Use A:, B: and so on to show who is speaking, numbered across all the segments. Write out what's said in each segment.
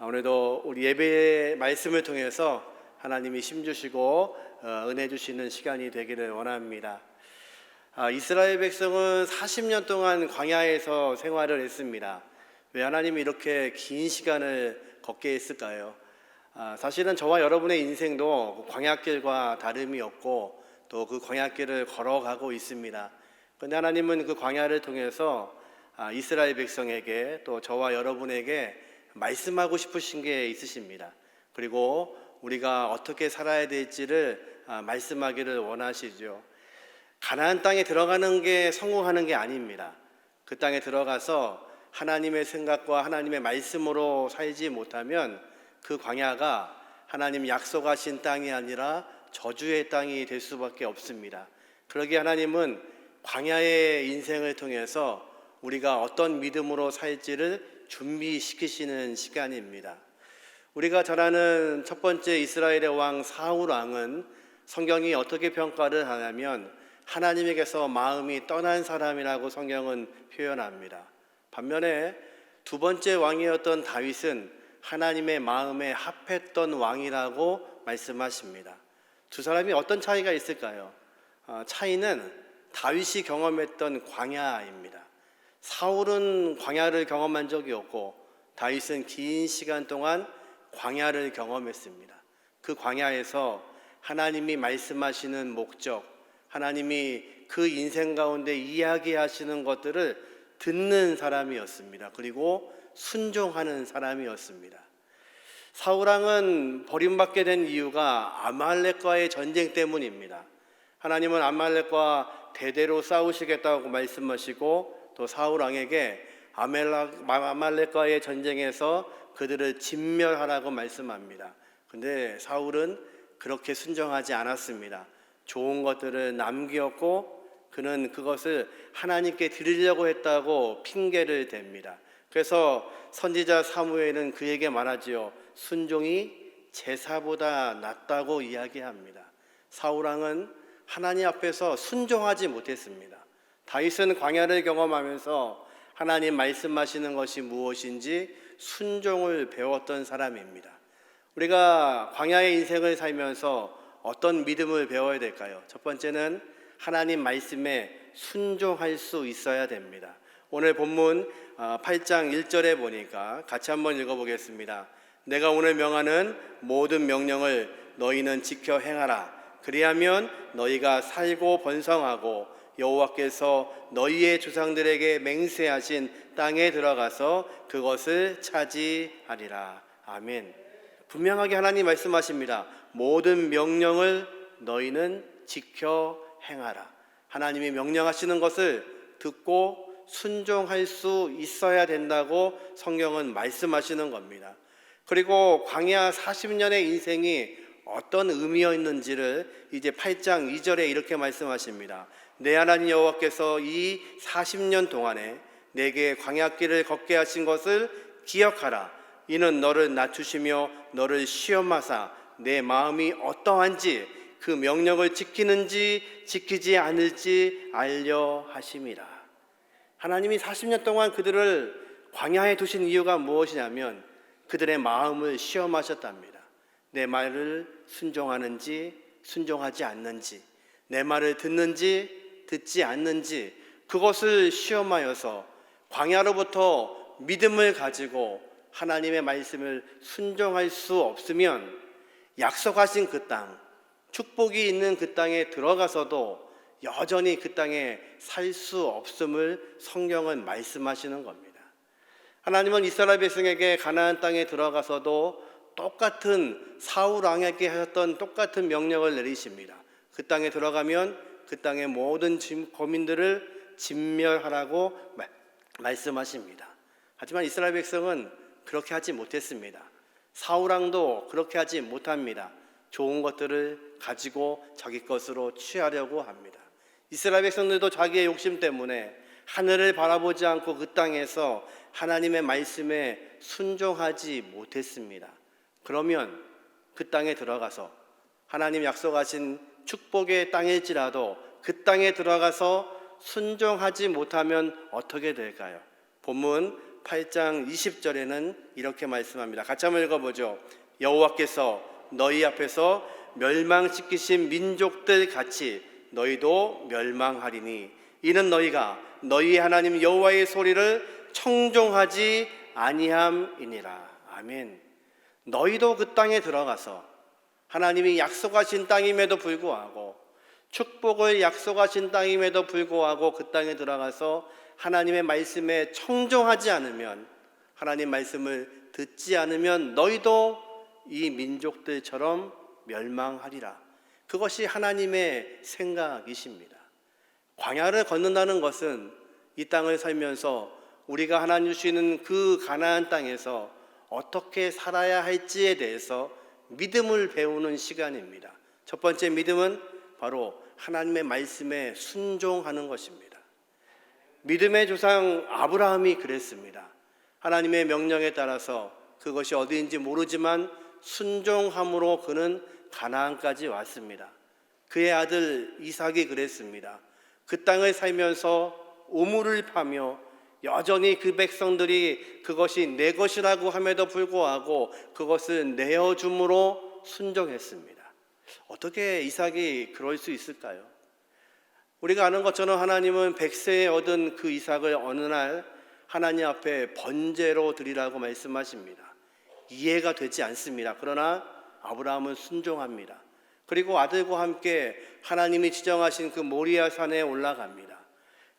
A: 오늘도 우리 예배 말씀을 통해서 하나님이 힘주시고 은혜 주시는 시간이 되기를 원합니다. 이스라엘 백성은 40년 동안 광야에서 생활을 했습니다. 왜 하나님이 이렇게 긴 시간을 걷게 했을까요? 사실은 저와 여러분의 인생도 광야길과 다름이 없고 또 그 광야길을 걸어가고 있습니다. 그런데 하나님은 그 광야를 통해서 이스라엘 백성에게 또 저와 여러분에게 말씀하고 싶으신 게 있으십니다. 그리고 우리가 어떻게 살아야 될지를 말씀하기를 원하시죠. 가나안 땅에 들어가는 게 성공하는 게 아닙니다. 그 땅에 들어가서 하나님의 생각과 하나님의 말씀으로 살지 못하면 그 광야가 하나님 약속하신 땅이 아니라 저주의 땅이 될 수밖에 없습니다. 그러기에 하나님은 광야의 인생을 통해서 우리가 어떤 믿음으로 살지를 준비시키시는 시간입니다. 우리가 잘 아는 첫 번째 이스라엘의 왕 사울 왕은 성경이 어떻게 평가를 하냐면 하나님에게서 마음이 떠난 사람이라고 성경은 표현합니다. 반면에 두 번째 왕이었던 다윗은 하나님의 마음에 합했던 왕이라고 말씀하십니다. 두 사람이 어떤 차이가 있을까요? 차이는 다윗이 경험했던 광야입니다. 사울은 광야를 경험한 적이 없고 다윗은 긴 시간 동안 광야를 경험했습니다. 그 광야에서 하나님이 말씀하시는 목적, 하나님이 그 인생 가운데 이야기하시는 것들을 듣는 사람이었습니다. 그리고 순종하는 사람이었습니다. 사울왕은 버림받게 된 이유가 아말렉과의 전쟁 때문입니다. 하나님은 아말렉과 대대로 싸우시겠다고 말씀하시고 또 사울왕에게 아말렉과의 전쟁에서 그들을 진멸하라고 말씀합니다. 근데 사울은 그렇게 순종하지 않았습니다. 좋은 것들을 남겼고 그는 그것을 하나님께 드리려고 했다고 핑계를 댑니다. 그래서 선지자 사무엘은 그에게 말하지요. 순종이 제사보다 낫다고 이야기합니다. 사울왕은 하나님 앞에서 순종하지 못했습니다. 다윗은 광야를 경험하면서 하나님 말씀하시는 것이 무엇인지 순종을 배웠던 사람입니다. 우리가 광야의 인생을 살면서 어떤 믿음을 배워야 될까요? 첫 번째는 하나님 말씀에 순종할 수 있어야 됩니다. 오늘 본문 8장 1절에 보니까 같이 한번 읽어보겠습니다. 내가 오늘 명하는 모든 명령을 너희는 지켜 행하라. 그리하면 너희가 살고 번성하고 여호와께서 너희의 조상들에게 맹세하신 땅에 들어가서 그것을 차지하리라. 아멘. 분명하게 하나님 말씀하십니다. 모든 명령을 너희는 지켜 행하라. 하나님이 명령하시는 것을 듣고 순종할 수 있어야 된다고 성경은 말씀하시는 겁니다. 그리고 광야 40년의 인생이 어떤 의미였는지를 이제 8장 2절에 이렇게 말씀하십니다. 내 하나님 여호와께서 이 40년 동안에 내게 광야길을 걷게 하신 것을 기억하라. 이는 너를 낮추시며 너를 시험하사 내 마음이 어떠한지 그 명령을 지키는지 지키지 않을지 알려 하심이라. 하나님이 40년 동안 그들을 광야에 두신 이유가 무엇이냐면 그들의 마음을 시험하셨답니다. 내 말을 순종하는지 순종하지 않는지, 내 말을 듣는지 듣지 않는지 그것을 시험하여서 광야로부터 믿음을 가지고 하나님의 말씀을 순종할 수 없으면 약속하신 그 땅, 축복이 있는 그 땅에 들어가서도 여전히 그 땅에 살 수 없음을 성경은 말씀하시는 겁니다. 하나님은 이스라엘 백성에게 가나안 땅에 들어가서도 똑같은 사울 왕에게 하셨던 똑같은 명령을 내리십니다. 그 땅에 들어가면 그 땅의 모든 거민들을 진멸하라고 말씀하십니다. 하지만 이스라엘 백성은 그렇게 하지 못했습니다. 사울 왕도 그렇게 하지 못합니다. 좋은 것들을 가지고 자기 것으로 취하려고 합니다. 이스라엘 백성들도 자기의 욕심 때문에 하늘을 바라보지 않고 그 땅에서 하나님의 말씀에 순종하지 못했습니다. 그러면 그 땅에 들어가서 하나님 약속하신 축복의 땅일지라도 그 땅에 들어가서 순종하지 못하면 어떻게 될까요? 본문 8장 20절에는 이렇게 말씀합니다. 같이 한번 읽어보죠. 여호와께서 너희 앞에서 멸망시키신 민족들 같이 너희도 멸망하리니 이는 너희가 너희 하나님 여호와의 소리를 청종하지 아니함이니라. 아멘. 너희도 그 땅에 들어가서 하나님이 약속하신 땅임에도 불구하고, 축복을 약속하신 땅임에도 불구하고 그 땅에 들어가서 하나님의 말씀에 청종하지 않으면, 하나님 말씀을 듣지 않으면 너희도 이 민족들처럼 멸망하리라. 그것이 하나님의 생각이십니다. 광야를 걷는다는 것은 이 땅을 살면서 우리가 하나님 주시는 그 가나안 땅에서 어떻게 살아야 할지에 대해서 믿음을 배우는 시간입니다. 첫 번째 믿음은 바로 하나님의 말씀에 순종하는 것입니다. 믿음의 조상 아브라함이 그랬습니다. 하나님의 명령에 따라서 그것이 어디인지 모르지만 순종함으로 그는 가나안까지 왔습니다. 그의 아들 이삭이 그랬습니다. 그 땅을 살면서 우물을 파며 여전히 그 백성들이 그것이 내 것이라고 함에도 불구하고 그것을 내어줌으로 순종했습니다. 어떻게 이삭이 그럴 수 있을까요? 우리가 아는 것처럼 하나님은 100세에 얻은 그 이삭을 어느 날 하나님 앞에 번제로 드리라고 말씀하십니다. 이해가 되지 않습니다. 그러나 아브라함은 순종합니다. 그리고 아들과 함께 하나님이 지정하신 그 모리아 산에 올라갑니다.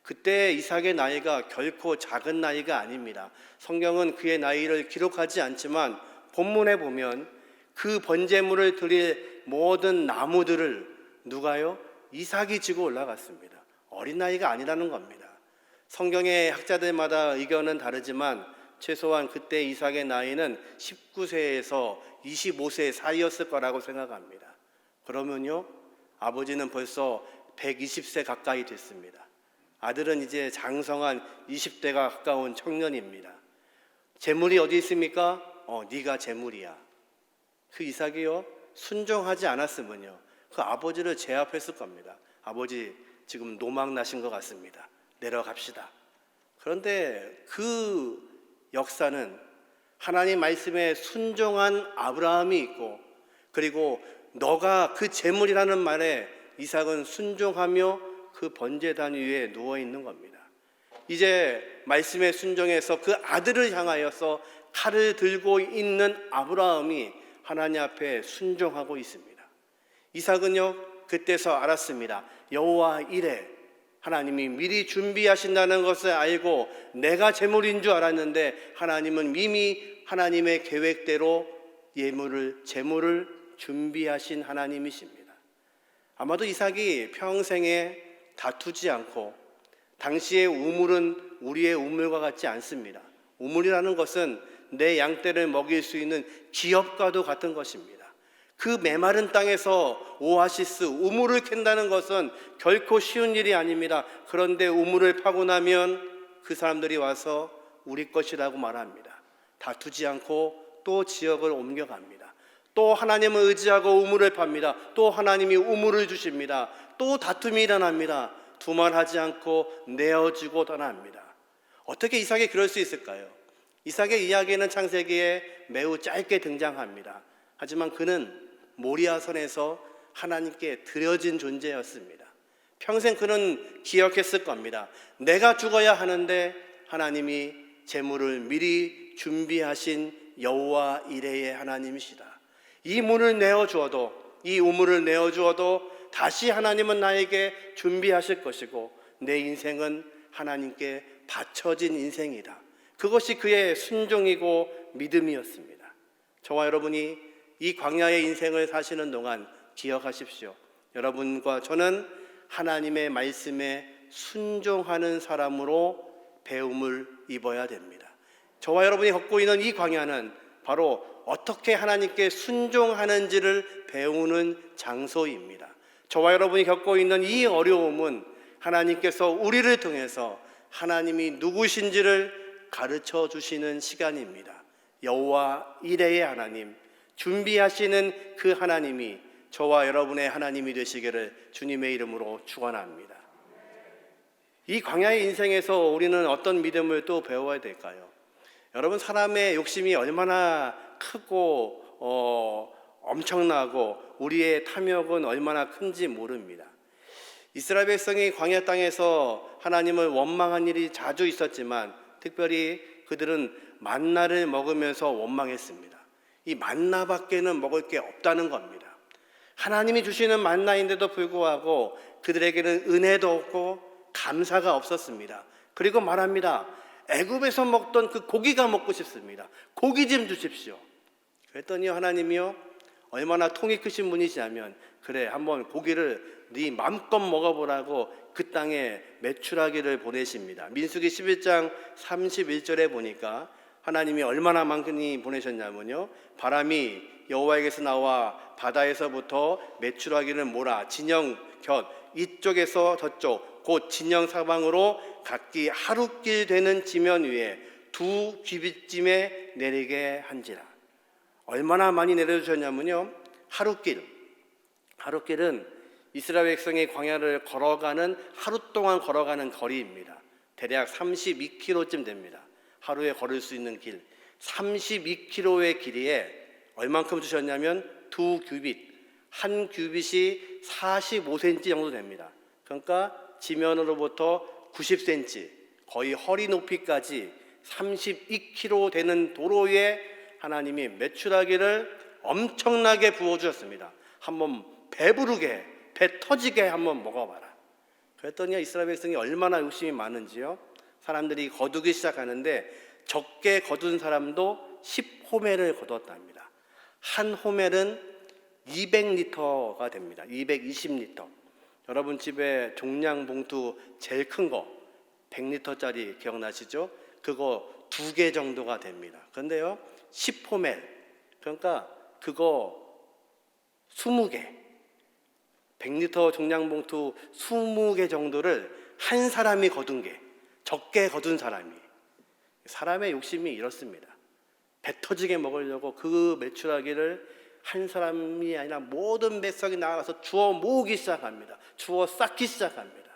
A: 그때 이삭의 나이가 결코 작은 나이가 아닙니다. 성경은 그의 나이를 기록하지 않지만 본문에 보면 그 번제물을 드릴 모든 나무들을 누가요? 이삭이 지고 올라갔습니다. 어린 나이가 아니라는 겁니다. 성경의 학자들마다 의견은 다르지만 최소한 그때 이삭의 나이는 19세에서 25세 사이였을 거라고 생각합니다. 그러면요, 아버지는 벌써 120세 가까이 됐습니다. 아들은 이제 장성한 20대가 가까운 청년입니다. 재물이 어디 있습니까? 네가 재물이야. 그 이삭이요, 순종하지 않았으면요, 그 아버지를 제압했을 겁니다. 아버지 지금 노망 나신 것 같습니다. 내려갑시다. 그런데 그 역사는 하나님 말씀에 순종한 아브라함이 있고, 그리고 너가 그 재물이라는 말에 이삭은 순종하며 그 번제단 위에 누워 있는 겁니다. 이제 말씀에 순종해서 그 아들을 향하여서 칼을 들고 있는 아브라함이 하나님 앞에 순종하고 있습니다. 이삭은요, 그때서 알았습니다. 여호와 이레, 하나님이 미리 준비하신다는 것을 알고 내가 재물인 줄 알았는데 하나님은 이미 하나님의 계획대로 재물을 준비하신 하나님이십니다. 아마도 이삭이 평생에 다투지 않고, 당시의 우물은 우리의 우물과 같지 않습니다. 우물이라는 것은 내 양떼를 먹일 수 있는 기업과도 같은 것입니다. 그 메마른 땅에서 오아시스, 우물을 캔다는 것은 결코 쉬운 일이 아닙니다. 그런데 우물을 파고 나면 그 사람들이 와서 우리 것이라고 말합니다. 다투지 않고 또 지역을 옮겨갑니다. 또 하나님을 의지하고 우물을 팝니다. 또 하나님이 우물을 주십니다. 또 다툼이 일어납니다. 두말하지 않고 내어주고 떠납니다. 어떻게 이삭이 그럴 수 있을까요? 이삭의 이야기는 창세기에 매우 짧게 등장합니다. 하지만 그는 모리아산에서 하나님께 드려진 존재였습니다. 평생 그는 기억했을 겁니다. 내가 죽어야 하는데 하나님이 재물을 미리 준비하신 여호와 이레의 하나님이시다. 이 문을 내어주어도, 이 우물을 내어주어도 다시 하나님은 나에게 준비하실 것이고 내 인생은 하나님께 바쳐진 인생이다. 그것이 그의 순종이고 믿음이었습니다. 저와 여러분이 이 광야의 인생을 사시는 동안 기억하십시오. 여러분과 저는 하나님의 말씀에 순종하는 사람으로 배움을 입어야 됩니다. 저와 여러분이 걷고 있는 이 광야는 바로 어떻게 하나님께 순종하는지를 배우는 장소입니다. 저와 여러분이 겪고 있는 이 어려움은 하나님께서 우리를 통해서 하나님이 누구신지를 가르쳐 주시는 시간입니다. 여호와 이레의 하나님, 준비하시는 그 하나님이 저와 여러분의 하나님이 되시기를 주님의 이름으로 축원합니다. 이 광야의 인생에서 우리는 어떤 믿음을 또 배워야 될까요? 여러분, 사람의 욕심이 얼마나 크고 엄청나고 우리의 탐욕은 얼마나 큰지 모릅니다. 이스라엘 백성이 광야 땅에서 하나님을 원망한 일이 자주 있었지만 특별히 그들은 만나를 먹으면서 원망했습니다. 이 만나밖에는 먹을 게 없다는 겁니다. 하나님이 주시는 만나인데도 불구하고 그들에게는 은혜도 없고 감사가 없었습니다. 그리고 말합니다. 애굽에서 먹던 그 고기가 먹고 싶습니다. 고기 좀 주십시오. 그랬더니 하나님이요, 얼마나 통이 크신 분이시냐면, 그래, 한번 고기를 네 마음껏 먹어보라고 그 땅에 메추라기를 보내십니다. 민수기 11장 31절에 보니까 하나님이 얼마나 많이 보내셨냐면요, 바람이 여호와에게서 나와 바다에서부터 메추라기를 몰아 진영 곁 이쪽에서 저쪽 곧 진영 사방으로 각기 하루길 되는 지면 위에 2규빗쯤에 내리게 한지라. 얼마나 많이 내려주셨냐면요, 하루길은 이스라엘 백성이 광야를 걸어가는, 하루 동안 걸어가는 거리입니다. 대략 32km쯤 됩니다. 하루에 걸을 수 있는 길 32km의 길이에 얼만큼 주셨냐면 2규빗, 한 규빗이 45cm 정도 됩니다. 그러니까 지면으로부터 90cm, 거의 허리 높이까지 32km 되는 도로에 하나님이 메추라기를 엄청나게 부어주셨습니다. 한번 배부르게, 배 터지게 한번 먹어봐라. 그랬더니 이스라엘 백성이 얼마나 욕심이 많은지요, 사람들이 거두기 시작하는데 적게 거둔 사람도 10호멜을 거두었답니다. 한 호멜은 200리터가 됩니다. 220리터. 여러분 집에 종량 봉투 제일 큰 거 100리터짜리 기억나시죠? 그거 2개 정도가 됩니다. 그런데요, 10호멜, 그러니까 그거 20개, 100리터 종량 봉투 20개 정도를 한 사람이 거둔 게, 적게 거둔 사람이. 사람의 욕심이 이렇습니다. 배 터지게 먹으려고 그 메추라기를 한 사람이 아니라 모든 백성이 나가서 주워 모으기 시작합니다. 주워 쌓기 시작합니다.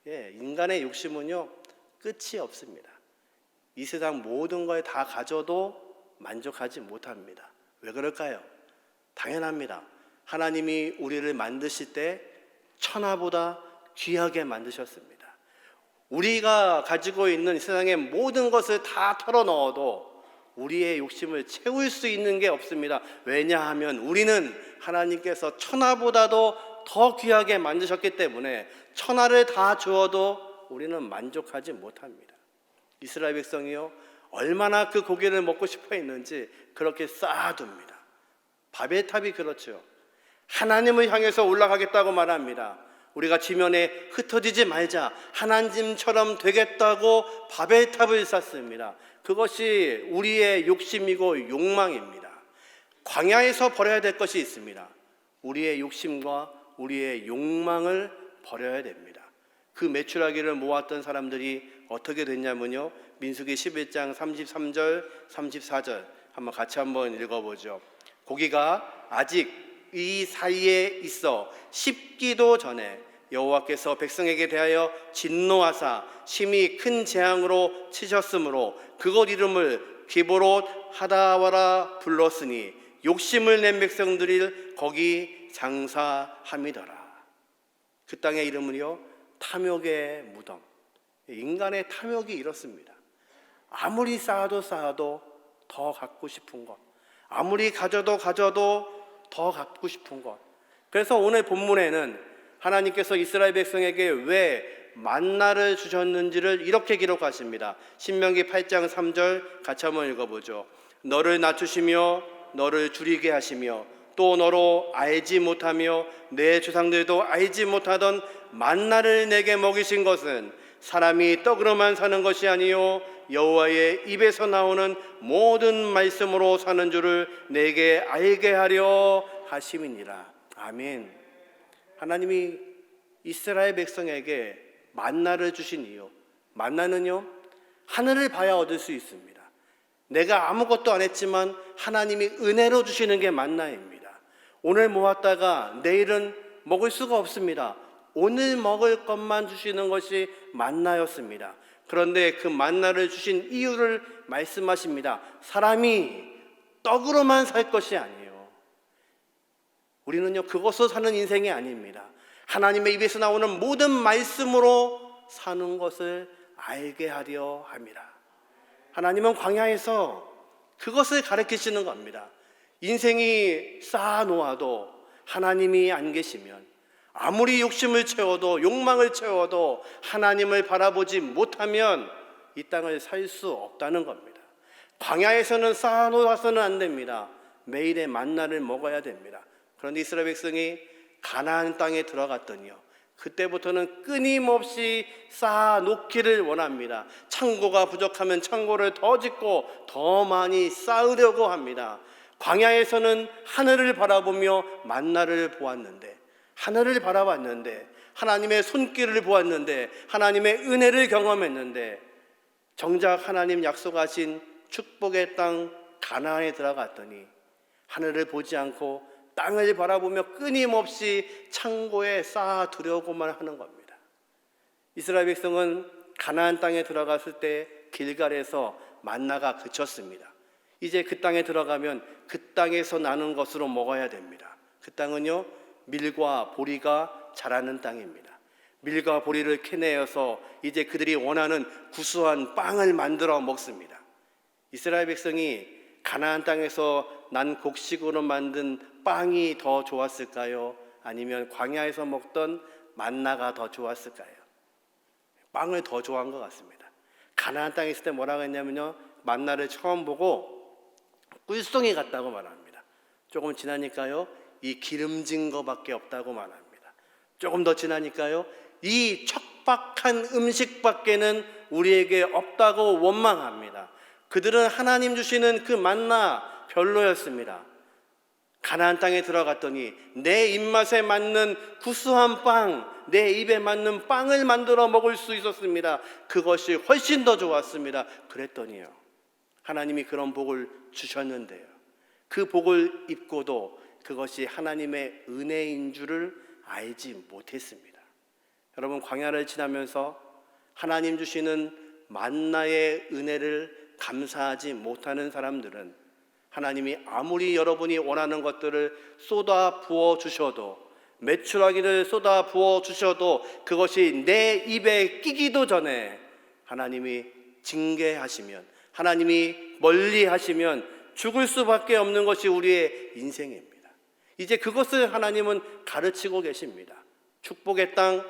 A: 인간의 욕심은요, 끝이 없습니다. 이 세상 모든 걸 다 가져도 만족하지 못합니다. 왜 그럴까요? 당연합니다. 하나님이 우리를 만드실 때 천하보다 귀하게 만드셨습니다. 우리가 가지고 있는 세상의 모든 것을 다 털어넣어도 우리의 욕심을 채울 수 있는 게 없습니다. 왜냐하면 우리는 하나님께서 천하보다도 더 귀하게 만드셨기 때문에 천하를 다 주어도 우리는 만족하지 못합니다. 이스라엘 백성이요, 얼마나 그 고기를 먹고 싶어 했는지 그렇게 쌓아둡니다. 바벨탑이 그렇죠. 하나님을 향해서 올라가겠다고 말합니다. 우리가 지면에 흩어지지 말자, 하나님처럼 되겠다고 바벨탑을 쌓습니다. 그것이 우리의 욕심이고 욕망입니다. 광야에서 버려야 될 것이 있습니다. 우리의 욕심과 우리의 욕망을 버려야 됩니다. 그 메추라기를 모았던 사람들이 어떻게 됐냐면요, 민수기 11장 33절 34절 한번 같이 한번 읽어보죠. 고기가 아직 이 사이에 있어 식기도 전에 여호와께서 백성에게 대하여 진노하사 심히 큰 재앙으로 치셨으므로 그곳 이름을 기브롯 하다와라 불렀으니 욕심을 낸 백성들이 거기 장사함이더라. 그 땅의 이름은요, 탐욕의 무덤. 인간의 탐욕이 이렇습니다. 아무리 쌓아도 더 갖고 싶은 것, 아무리 가져도 더 갖고 싶은 것. 그래서 오늘 본문에는 하나님께서 이스라엘 백성에게 왜 만나를 주셨는지를 이렇게 기록하십니다. 신명기 8장 3절 같이 한번 읽어보죠. 너를 낮추시며 너를 줄이게 하시며 또 너로 알지 못하며 내 조상들도 알지 못하던 만나를 내게 먹이신 것은 사람이 떡으로만 사는 것이 아니요 여호와의 입에서 나오는 모든 말씀으로 사는 줄을 내게 알게 하려 하심이니라. 아멘. 하나님이 이스라엘 백성에게 만나를 주신 이유, 만나는요, 하늘을 봐야 얻을 수 있습니다. 내가 아무것도 안 했지만 하나님이 은혜로 주시는 게 만나입니다. 오늘 모았다가 내일은 먹을 수가 없습니다. 오늘 먹을 것만 주시는 것이 만나였습니다. 그런데 그 만나를 주신 이유를 말씀하십니다. 사람이 떡으로만 살 것이 아니에요. 우리는요, 그것으로 사는 인생이 아닙니다. 하나님의 입에서 나오는 모든 말씀으로 사는 것을 알게 하려 합니다. 하나님은 광야에서 그것을 가르치시는 겁니다. 인생이 쌓아놓아도 하나님이 안 계시면, 아무리 욕심을 채워도, 욕망을 채워도 하나님을 바라보지 못하면 이 땅을 살 수 없다는 겁니다. 광야에서는 쌓아놓아서는 안 됩니다. 매일의 만나를 먹어야 됩니다. 그런데 이스라엘 백성이 가나안 땅에 들어갔더니요, 그때부터는 끊임없이 쌓아놓기를 원합니다. 창고가 부족하면 창고를 더 짓고 더 많이 쌓으려고 합니다. 광야에서는 하늘을 바라보며 만나를 보았는데, 하늘을 바라봤는데, 하나님의 손길을 보았는데, 하나님의 은혜를 경험했는데, 정작 하나님 약속하신 축복의 땅 가나안에 들어갔더니 하늘을 보지 않고 땅을 바라보며 끊임없이 창고에 쌓아두려고만 하는 겁니다. 이스라엘 백성은 가나안 땅에 들어갔을 때 길갈에서 만나가 그쳤습니다. 이제 그 땅에 들어가면 그 땅에서 나는 것으로 먹어야 됩니다. 그 땅은요, 밀과 보리가 자라는 땅입니다. 밀과 보리를 캐내어서 이제 그들이 원하는 구수한 빵을 만들어 먹습니다. 이스라엘 백성이 가나안 땅에서 난 곡식으로 만든 빵이 더 좋았을까요? 아니면 광야에서 먹던 만나가 더 좋았을까요? 빵을 더 좋아한 것 같습니다. 가나안 땅에 있을 때 뭐라고 했냐면요, 만나를 처음 보고 꿀송이 같다고 말합니다. 조금 지나니까요, 이 기름진 거밖에 없다고 말합니다. 조금 더 지나니까요, 이 척박한 음식밖에는 우리에게 없다고 원망합니다. 그들은 하나님 주시는 그 만나 별로였습니다. 가나안 땅에 들어갔더니 내 입맛에 맞는 구수한 빵, 내 입에 맞는 빵을 만들어 먹을 수 있었습니다. 그것이 훨씬 더 좋았습니다. 그랬더니요, 하나님이 그런 복을 주셨는데요, 그 복을 입고도 그것이 하나님의 은혜인 줄을 알지 못했습니다. 여러분, 광야를 지나면서 하나님 주시는 만나의 은혜를 감사하지 못하는 사람들은 하나님이 아무리 여러분이 원하는 것들을 쏟아 부어 주셔도, 매출하기를 쏟아 부어 주셔도 그것이 내 입에 끼기도 전에 하나님이 징계하시면, 하나님이 멀리 하시면 죽을 수밖에 없는 것이 우리의 인생입니다. 이제 그것을 하나님은 가르치고 계십니다. 축복의 땅,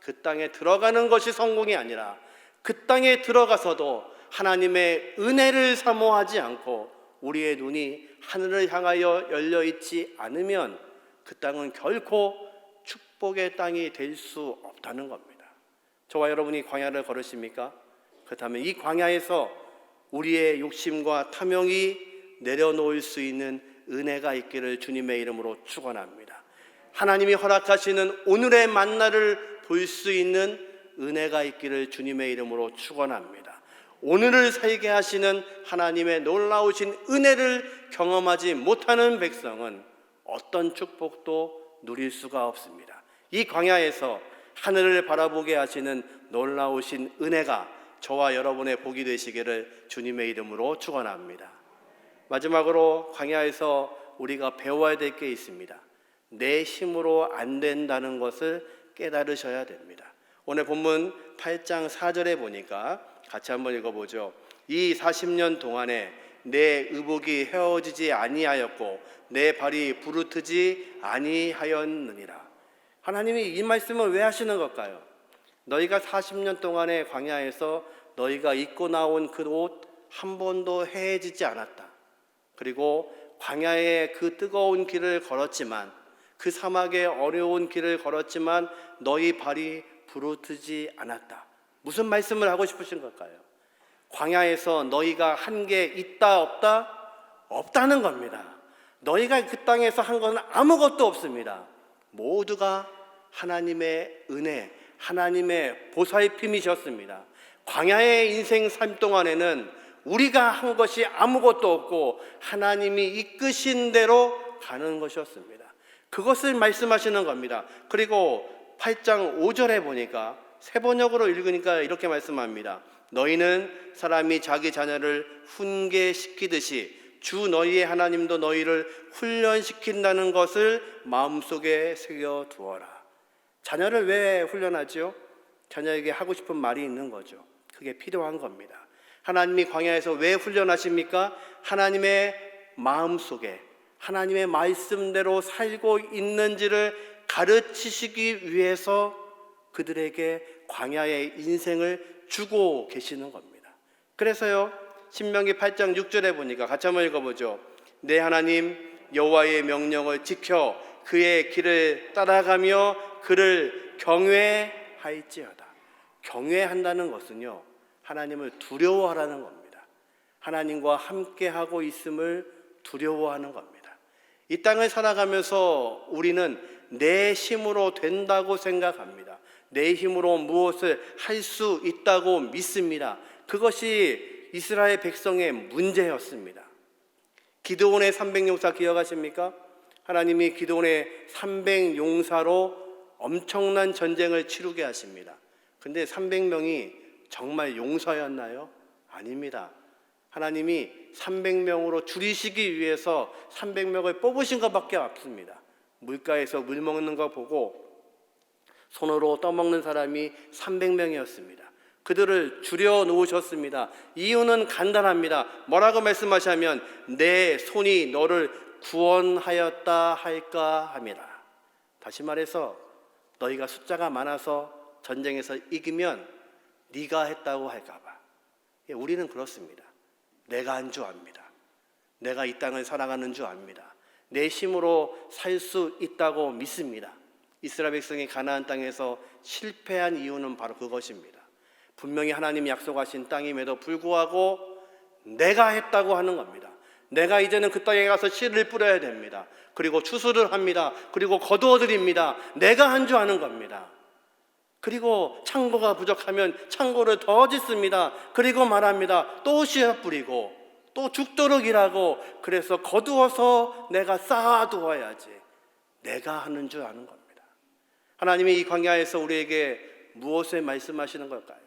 A: 그 땅에 들어가는 것이 성공이 아니라 그 땅에 들어가서도 하나님의 은혜를 사모하지 않고 우리의 눈이 하늘을 향하여 열려 있지 않으면 그 땅은 결코 축복의 땅이 될 수 없다는 겁니다. 저와 여러분이 광야를 걸으십니까? 그렇다면 이 광야에서 우리의 욕심과 탐욕이 내려놓을 수 있는 은혜가 있기를 주님의 이름으로 축원합니다. 하나님이 허락하시는 오늘의 만나를 볼 수 있는 은혜가 있기를 주님의 이름으로 축원합니다. 오늘을 살게 하시는 하나님의 놀라우신 은혜를 경험하지 못하는 백성은 어떤 축복도 누릴 수가 없습니다. 이 광야에서 하늘을 바라보게 하시는 놀라우신 은혜가 저와 여러분의 복이 되시기를 주님의 이름으로 축원합니다. 마지막으로 광야에서 우리가 배워야 될 게 있습니다. 내 힘으로 안 된다는 것을 깨달으셔야 됩니다. 오늘 본문 8장 4절에 보니까 같이 한번 읽어보죠. 이 40년 동안에 내 의복이 헤어지지 아니하였고 내 발이 부르트지 아니하였느니라. 하나님이 이 말씀을 왜 하시는 걸까요? 너희가 40년 동안의 광야에서 너희가 입고 나온 그 옷 한 번도 헤어지지 않았다. 그리고 광야의 그 뜨거운 길을 걸었지만, 그 사막의 어려운 길을 걸었지만 너희 발이 부르트지 않았다. 무슨 말씀을 하고 싶으신 걸까요? 광야에서 너희가 한 게 있다 없다? 없다는 겁니다. 너희가 그 땅에서 한 것은 아무것도 없습니다. 모두가 하나님의 은혜, 하나님의 보살핌이셨습니다. 광야의 인생 삶 동안에는 우리가 한 것이 아무것도 없고 하나님이 이끄신 대로 가는 것이었습니다. 그것을 말씀하시는 겁니다. 그리고 8장 5절에 보니까 세 번역으로 읽으니까 이렇게 말씀합니다. 너희는 사람이 자기 자녀를 훈계시키듯이 주 너희의 하나님도 너희를 훈련시킨다는 것을 마음속에 새겨두어라. 자녀를 왜 훈련하죠? 자녀에게 하고 싶은 말이 있는 거죠. 그게 필요한 겁니다. 하나님이 광야에서 왜 훈련하십니까? 하나님의 마음속에 하나님의 말씀대로 살고 있는지를 가르치시기 위해서 그들에게 광야의 인생을 주고 계시는 겁니다. 그래서요, 신명기 8장 6절에 보니까 같이 한번 읽어보죠. 내 하나님 여호와의 명령을 지켜 그의 길을 따라가며 그를 경외할지어다. 경외한다는 것은요, 하나님을 두려워하라는 겁니다. 하나님과 함께하고 있음을 두려워하는 겁니다. 이 땅을 살아가면서 우리는 내 힘으로 된다고 생각합니다. 내 힘으로 무엇을 할 수 있다고 믿습니다. 그것이 이스라엘 백성의 문제였습니다. 기드온의 300용사 기억하십니까? 하나님이 기드온의 300용사로 엄청난 전쟁을 치르게 하십니다. 근데 300명이 정말 용사였나요? 아닙니다. 하나님이 300명으로 줄이시기 위해서 300명을 뽑으신 것밖에 없습니다. 물가에서 물 먹는 거 보고 손으로 떠먹는 사람이 300명이었습니다. 그들을 줄여 놓으셨습니다. 이유는 간단합니다. 뭐라고 말씀하시냐면 내 손이 너를 구원하였다 할까 합니다. 다시 말해서 너희가 숫자가 많아서 전쟁에서 이기면 네가 했다고 할까 봐. 우리는 그렇습니다. 내가 한 줄 압니다. 내가 이 땅을 살아가는 줄 압니다. 내 힘으로 살 수 있다고 믿습니다. 이스라엘 백성이 가나안 땅에서 실패한 이유는 바로 그것입니다. 분명히 하나님이 약속하신 땅임에도 불구하고 내가 했다고 하는 겁니다. 내가 이제는 그 땅에 가서 씨를 뿌려야 됩니다. 그리고 추수를 합니다. 그리고 거두어드립니다. 내가 한 줄 아는 겁니다. 그리고 창고가 부족하면 창고를 더 짓습니다. 그리고 말합니다. 또 씨앗 뿌리고 또 죽도록 일하고 그래서 거두어서 내가 쌓아두어야지. 내가 하는 줄 아는 겁니다. 하나님이 이 광야에서 우리에게 무엇을 말씀하시는 걸까요?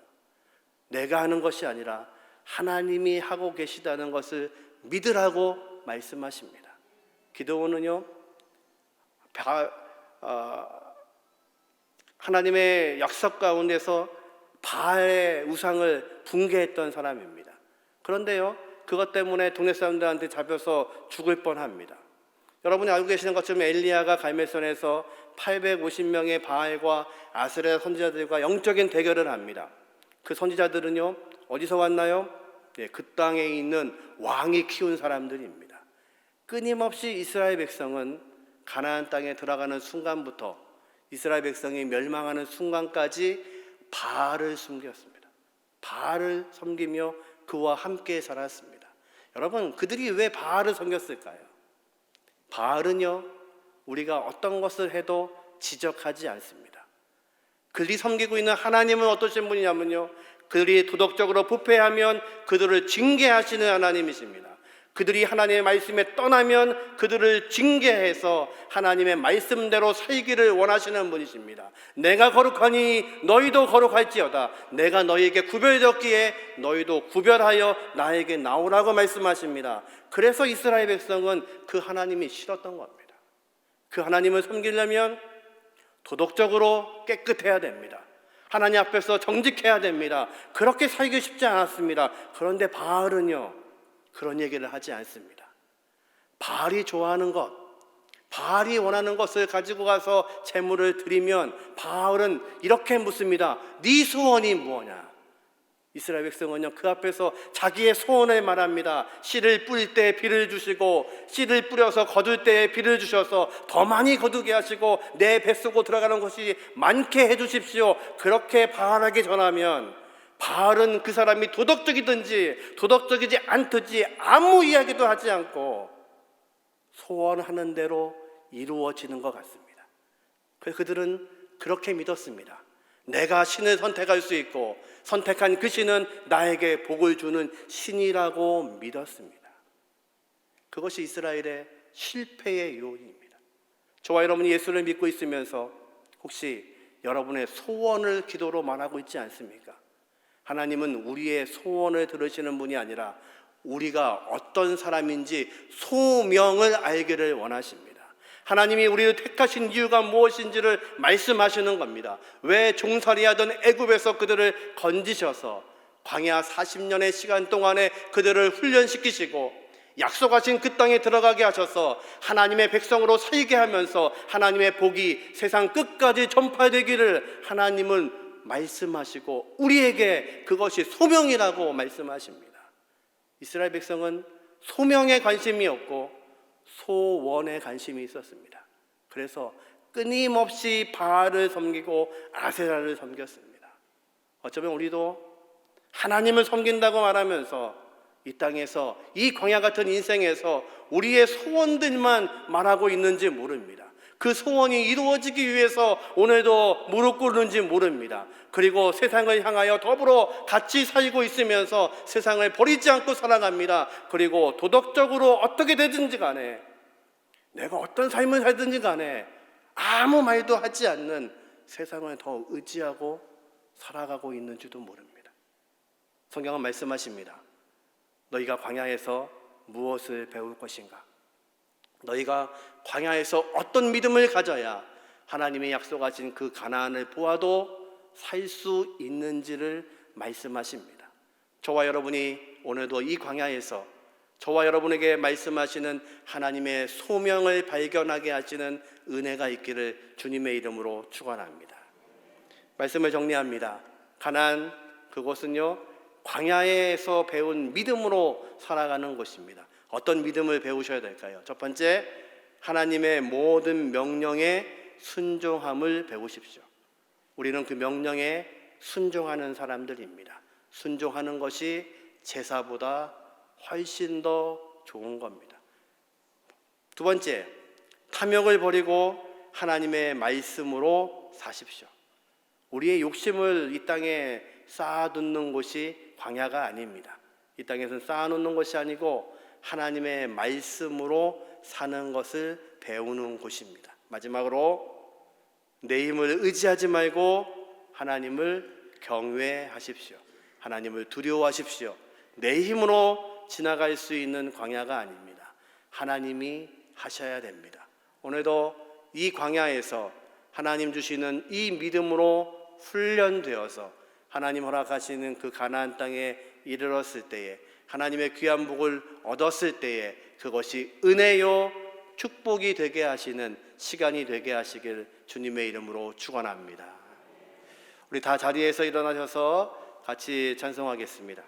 A: 내가 하는 것이 아니라 하나님이 하고 계시다는 것을 믿으라고 말씀하십니다. 기드온은요, 하나님의 약속 가운데서 바알의 우상을 붕괴했던 사람입니다. 그런데요, 그것 때문에 동네 사람들한테 잡혀서 죽을 뻔합니다. 여러분이 알고 계시는 것처럼 엘리야가 갈멜산에서 850명의 바알과 아세라 선지자들과 영적인 대결을 합니다. 그 선지자들은요, 어디서 왔나요? 그 땅에 있는 왕이 키운 사람들입니다. 끊임없이 이스라엘 백성은 가나안 땅에 들어가는 순간부터 이스라엘 백성이 멸망하는 순간까지 바알을 섬겼습니다. 바알을 섬기며 그와 함께 살았습니다. 여러분, 그들이 왜 바알을 섬겼을까요? 바알은요, 우리가 어떤 것을 해도 지적하지 않습니다. 그들이 섬기고 있는 하나님은 어떠신 분이냐면요, 그들이 도덕적으로 부패하면 그들을 징계하시는 하나님이십니다. 그들이 하나님의 말씀에 떠나면 그들을 징계해서 하나님의 말씀대로 살기를 원하시는 분이십니다. 내가 거룩하니 너희도 거룩할지어다. 내가 너희에게 구별되었기에 너희도 구별하여 나에게 나오라고 말씀하십니다. 그래서 이스라엘 백성은 그 하나님이 싫었던 겁니다. 그 하나님을 섬기려면 도덕적으로 깨끗해야 됩니다. 하나님 앞에서 정직해야 됩니다. 그렇게 살기 쉽지 않았습니다. 그런데 바알은요, 그런 얘기를 하지 않습니다. 바알이 좋아하는 것, 바알이 원하는 것을 가지고 가서 제물을 드리면 바알은 이렇게 묻습니다. 네 소원이 뭐냐? 이스라엘 백성은요, 그 앞에서 자기의 소원을 말합니다. 씨를 뿌릴 때 비를 주시고 씨를 뿌려서 거둘 때 비를 주셔서 더 많이 거두게 하시고 내 뱃속으로 들어가는 것이 많게 해주십시오. 그렇게 바알에게 전하면 바알은 그 사람이 도덕적이든지 도덕적이지 않든지 아무 이야기도 하지 않고 소원하는 대로 이루어지는 것 같습니다. 그래서 그들은 그렇게 믿었습니다. 내가 신을 선택할 수 있고 선택한 그 신은 나에게 복을 주는 신이라고 믿었습니다. 그것이 이스라엘의 실패의 요인입니다. 저와 여러분이 예수를 믿고 있으면서 혹시 여러분의 소원을 기도로 말하고 있지 않습니까? 하나님은 우리의 소원을 들으시는 분이 아니라 우리가 어떤 사람인지 소명을 알기를 원하십니다. 하나님이 우리를 택하신 이유가 무엇인지를 말씀하시는 겁니다. 왜 종살이하던 애굽에서 그들을 건지셔서 광야 40년의 시간 동안에 그들을 훈련시키시고 약속하신 그 땅에 들어가게 하셔서 하나님의 백성으로 살게 하면서 하나님의 복이 세상 끝까지 전파되기를 하나님은 말씀하시고 우리에게 그것이 소명이라고 말씀하십니다. 이스라엘 백성은 소명에 관심이 없고 소원에 관심이 있었습니다. 그래서 끊임없이 바알을 섬기고 아세라를 섬겼습니다. 어쩌면 우리도 하나님을 섬긴다고 말하면서 이 땅에서 이 광야 같은 인생에서 우리의 소원들만 말하고 있는지 모릅니다. 그 소원이 이루어지기 위해서 오늘도 무릎 꿇는지 모릅니다. 그리고 세상을 향하여 더불어 같이 살고 있으면서 세상을 버리지 않고 살아갑니다. 그리고 도덕적으로 어떻게 되든지 간에 내가 어떤 삶을 살든지 간에 아무 말도 하지 않는 세상을 더 의지하고 살아가고 있는지도 모릅니다. 성경은 말씀하십니다. 너희가 광야에서 무엇을 배울 것인가? 너희가 광야에서 어떤 믿음을 가져야 하나님이 약속하신 그 가나안을 보아도 살 수 있는지를 말씀하십니다. 저와 여러분이 오늘도 이 광야에서 저와 여러분에게 말씀하시는 하나님의 소명을 발견하게 하시는 은혜가 있기를 주님의 이름으로 축원합니다. 말씀을 정리합니다. 가나안, 그곳은요 광야에서 배운 믿음으로 살아가는 곳입니다. 어떤 믿음을 배우셔야 될까요? 첫 번째, 하나님의 모든 명령에 순종함을 배우십시오. 우리는 그 명령에 순종하는 사람들입니다. 순종하는 것이 제사보다 훨씬 더 좋은 겁니다. 두 번째, 탐욕을 버리고 하나님의 말씀으로 사십시오. 우리의 욕심을 이 땅에 쌓아두는 곳이 광야가 아닙니다. 이 땅에서는 쌓아놓는 것이 아니고 하나님의 말씀으로 사는 것을 배우는 곳입니다. 마지막으로 내 힘을 의지하지 말고 하나님을 경외하십시오. 하나님을 두려워하십시오. 내 힘으로 지나갈 수 있는 광야가 아닙니다. 하나님이 하셔야 됩니다. 오늘도 이 광야에서 하나님 주시는 이 믿음으로 훈련되어서 하나님 허락하시는 그 가나안 땅에 이르렀을 때에 하나님의 귀한 복을 얻었을 때에 그것이 은혜요 축복이 되게 하시는 시간이 되게 하시길 주님의 이름으로 축원합니다. 우리 다 자리에서 일어나셔서 같이 찬송하겠습니다.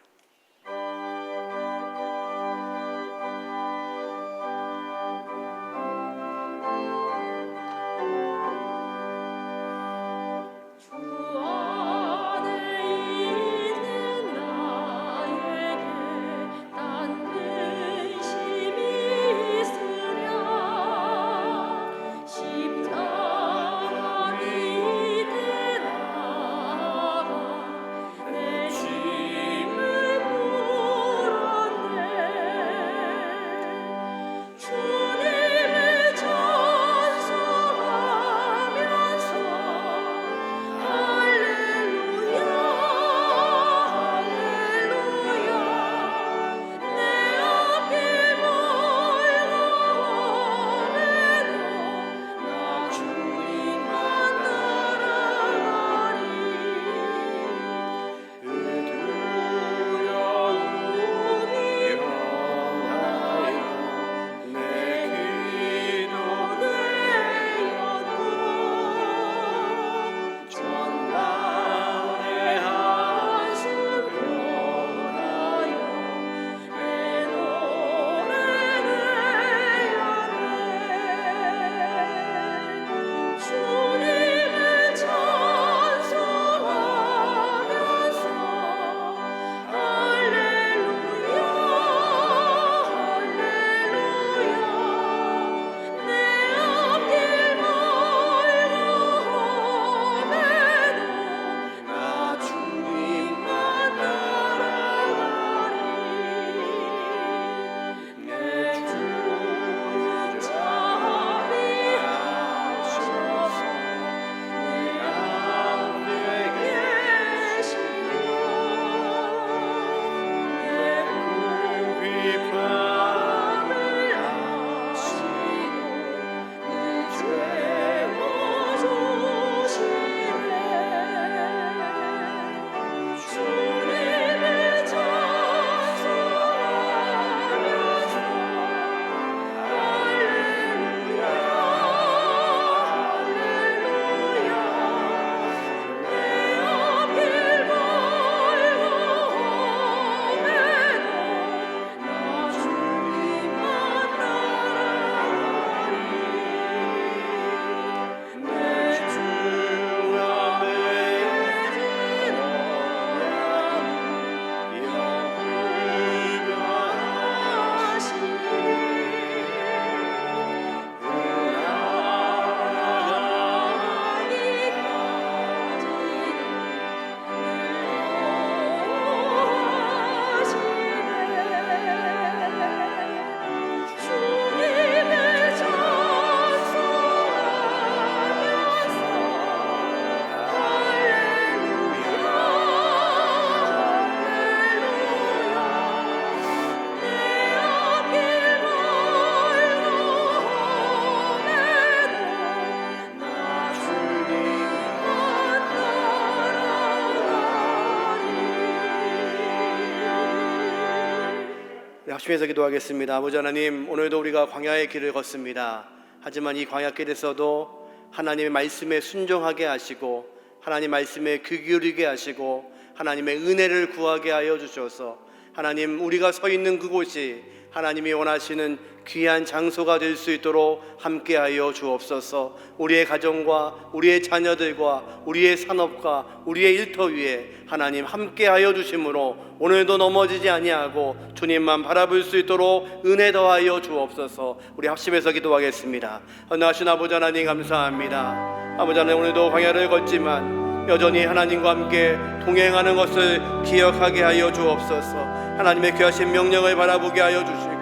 A: 합심해서 기도하겠습니다. 아버지 하나님, 오늘도 우리가 광야의 길을 걷습니다. 하지만 이 광야길에서도 하나님의 말씀에 순종하게 하시고 하나님 말씀에 귀 기울이게 하시고 하나님의 은혜를 구하게 하여 주셔서 하나님, 우리가 서 있는 그곳이 하나님이 원하시는 귀한 장소가 될 수 있도록 함께하여 주옵소서. 우리의 가정과 우리의 자녀들과 우리의 산업과 우리의 일터 위에 하나님 함께하여 주심으로 오늘도 넘어지지 아니하고 주님만 바라볼 수 있도록 은혜 더하여 주옵소서. 우리 합심해서 기도하겠습니다. 헌하신 아버지 하나님, 감사합니다. 아버지 하나님, 오늘도 광야를 걷지만 여전히 하나님과 함께 동행하는 것을 기억하게 하여 주옵소서. 하나님의 귀하신 명령을 바라보게 하여 주시고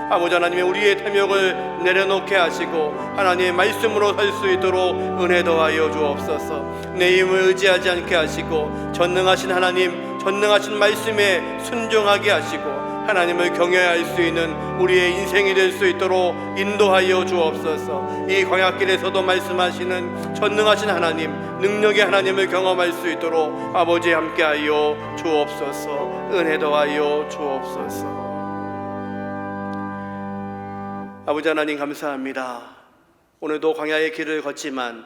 A: 아버지 하나님의 우리의 탐욕을 내려놓게 하시고 하나님의 말씀으로 살 수 있도록 은혜 더하여 주옵소서. 내 힘을 의지하지 않게 하시고 전능하신 하나님, 전능하신 말씀에 순종하게 하시고 하나님을 경외할 수 있는 우리의 인생이 될 수 있도록 인도하여 주옵소서. 이 광야길에서도 말씀하시는 전능하신 하나님, 능력의 하나님을 경험할 수 있도록 아버지 함께하여 주옵소서. 은혜 더하여 주옵소서. 아버지 하나님, 감사합니다. 오늘도 광야의 길을 걷지만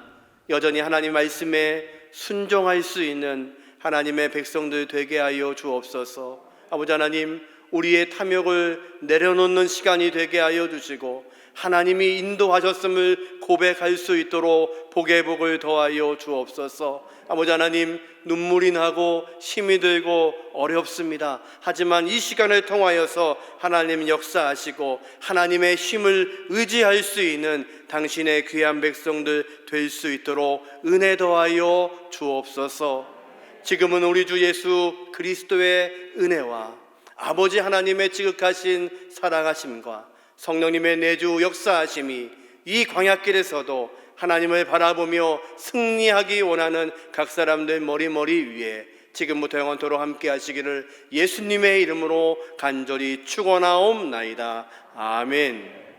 A: 여전히 하나님 말씀에 순종할 수 있는 하나님의 백성들 되게 하여 주옵소서. 아버지 하나님, 우리의 탐욕을 내려놓는 시간이 되게 하여 주시고 하나님이 인도하셨음을 고백할 수 있도록 복의 복을 더하여 주옵소서. 아버지 하나님, 눈물이 나고 힘이 들고 어렵습니다. 하지만 이 시간을 통하여서 하나님 역사하시고 하나님의 힘을 의지할 수 있는 당신의 귀한 백성들 될 수 있도록 은혜 더하여 주옵소서. 지금은 우리 주 예수 그리스도의 은혜와 아버지 하나님의 지극하신 사랑하심과 성령님의 내주 역사하심이 이 광야길에서도 하나님을 바라보며 승리하기 원하는 각 사람들 머리 위에 지금부터 영원토록 함께 하시기를 예수님의 이름으로 간절히 축원하옵나이다. 아멘.